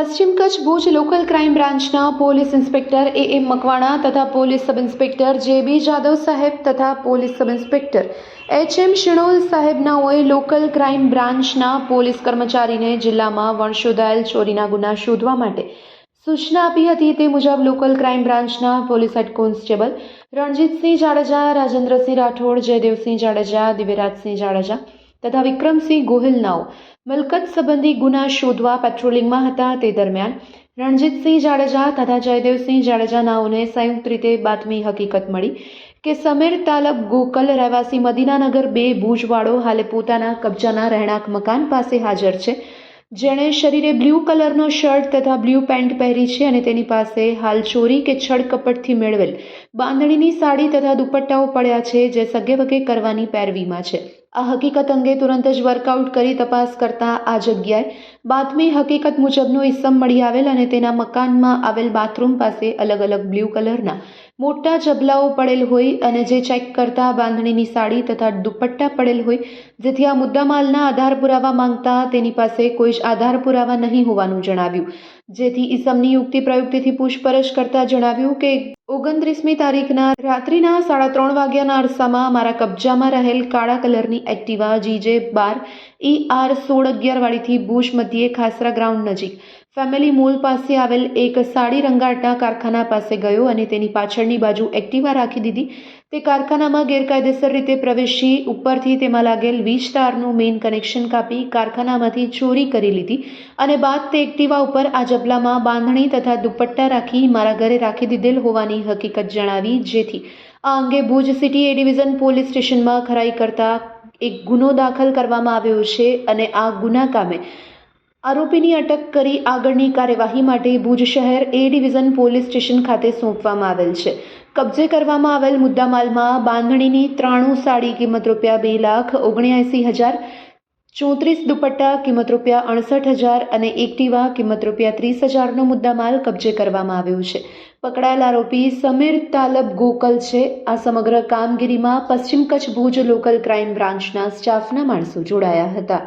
પશ્ચિમ Kutch Bhuj local crime બ્રાન્ચના police inspector M Makwana તથા police sub inspector J B Jadav સાહેબ તથા police sub inspector M Shinol સાહેબનાઓએ લોકલ ક્રાઇમ બ્રાન્ચના પોલીસ કર્મચારીને જિલ્લામાં વણશોધાયેલ ચોરીના ગુના શોધવા માટે સૂચના આપી હતી। તે મુજબ લોકલ ક્રાઇમ બ્રાન્ચના police head constable Ranjitsinh Jadeja, Rajendrasinh Rathod, Jaydevsinh Jadeja, Divyarajsinh Jadeja તથા વિક્રમસિંહ ગોહિલનાઓ મિલકત સંબંધી ગુના શોધવા પેટ્રોલિંગમાં હતા। તે દરમિયાન રણજીતસિંહ જાડેજા તથા જયદેવસિંહ જાડેજા નાઓને સંયુક્ત રીતે બાતમી હકીકત મળી કે સમીર તાલબ ગોકલ રહેવાસી મદીનાનગર 2 ભુજવાડો હાલે પોતાના કબજાના રહેણાંક મકાન પાસે હાજર છે, જેણે શરીરે બ્લુ કલરનો શર્ટ તથા બ્લુ પેન્ટ પહેરી છે અને તેની પાસે હાલ ચોરી કે છળકપટથી મેળવેલ બાંધણીની સાડી તથા દુપટ્ટાઓ પડ્યા છે, જે સગે વગે કરવાની પેરવીમાં છે। આ હકીકત અંગે તુરંત જ વર્કઆઉટ કરી તપાસ કરતા આ જગ્યાએ બાતમી હકીકત મુજબનો ઇસમ મળી આવેલ અને તેના મકાનમાં આવેલ બાથરૂમ પાસે અલગ અલગ બ્લુ કલરના મોટા જબલાઓ પડેલ હોય અને જે ચેક કરતા બાંધણીની સાડી તથા દુપટ્ટા પડેલ હોય, જેથી આ મુદ્દામાલના આધાર પુરાવા માંગતા તેની પાસે કોઈ જ આધાર પુરાવા નહીં હોવાનું જણાવ્યું। જેથી ઇસમની યુક્તિ પ્રયુક્તિથી પૂછપરછ કરતા જણાવ્યું કે 29મી તારીખના રાત્રિના 3:30 વાગ્યાના અરસામાં મારા કબજામાં રહેલ કાળા કલરની એક્ટિવા GJ12 ER 1611 વાળીથી ભુજ મધ્યે ખાસરા ગ્રાઉન્ડ નજીક ફેમિલી મોલ પાસે આવેલ એક સાડી રંગાટના કારખાના પાસે ગયો અને તેની પાછળની બાજુ એક્ટિવા રાખી દીધી। તે કારખાનામાં ગેરકાયદેસર રીતે પ્રવેશી ઉપરથી તેમાં લાગેલ વીજ તારનું મેઇન કનેક્શન કાપી કારખાનામાંથી ચોરી કરી લીધી અને બાદ તે એક્ટિવા ઉપર આ જબલામાં બાંધણી તથા દુપટ્ટા રાખી મારા ઘરે રાખી દીધેલ હોવાની હકીકત જણાવી। જેથી આ અંગે ભુજ સિટી એ ડિવિઝન પોલીસ સ્ટેશનમાં ખરાઈ કરતા એક ગુનો દાખલ કરવામાં આવ્યો છે અને આ ગુના કામે આરોપીની અટક કરી આગળની કાર્યવાહી માટે ભુજ શહેર એ ડિવિઝન પોલીસ સ્ટેશન ખાતે સોંપવામાં આવેલ છે। કબજે કરવામાં આવેલ મુદ્દામાલમાં બાંધણીની 93 સાડી કિંમત ₹2,79,000, 34 દુપટ્ટા કિંમત ₹68,000 અને એક્ટિવા કિંમત ₹30,000નો મુદ્દામાલ કબજે કરવામાં આવ્યો છે। પકડાયેલ આરોપી સમીર તાલબ ગોકલ છે। આ સમગ્ર કામગીરીમાં પશ્ચિમ કચ્છ ભુજ લોકલ ક્રાઇમ બ્રાન્ચના સ્ટાફના માણસો જોડાયા હતા।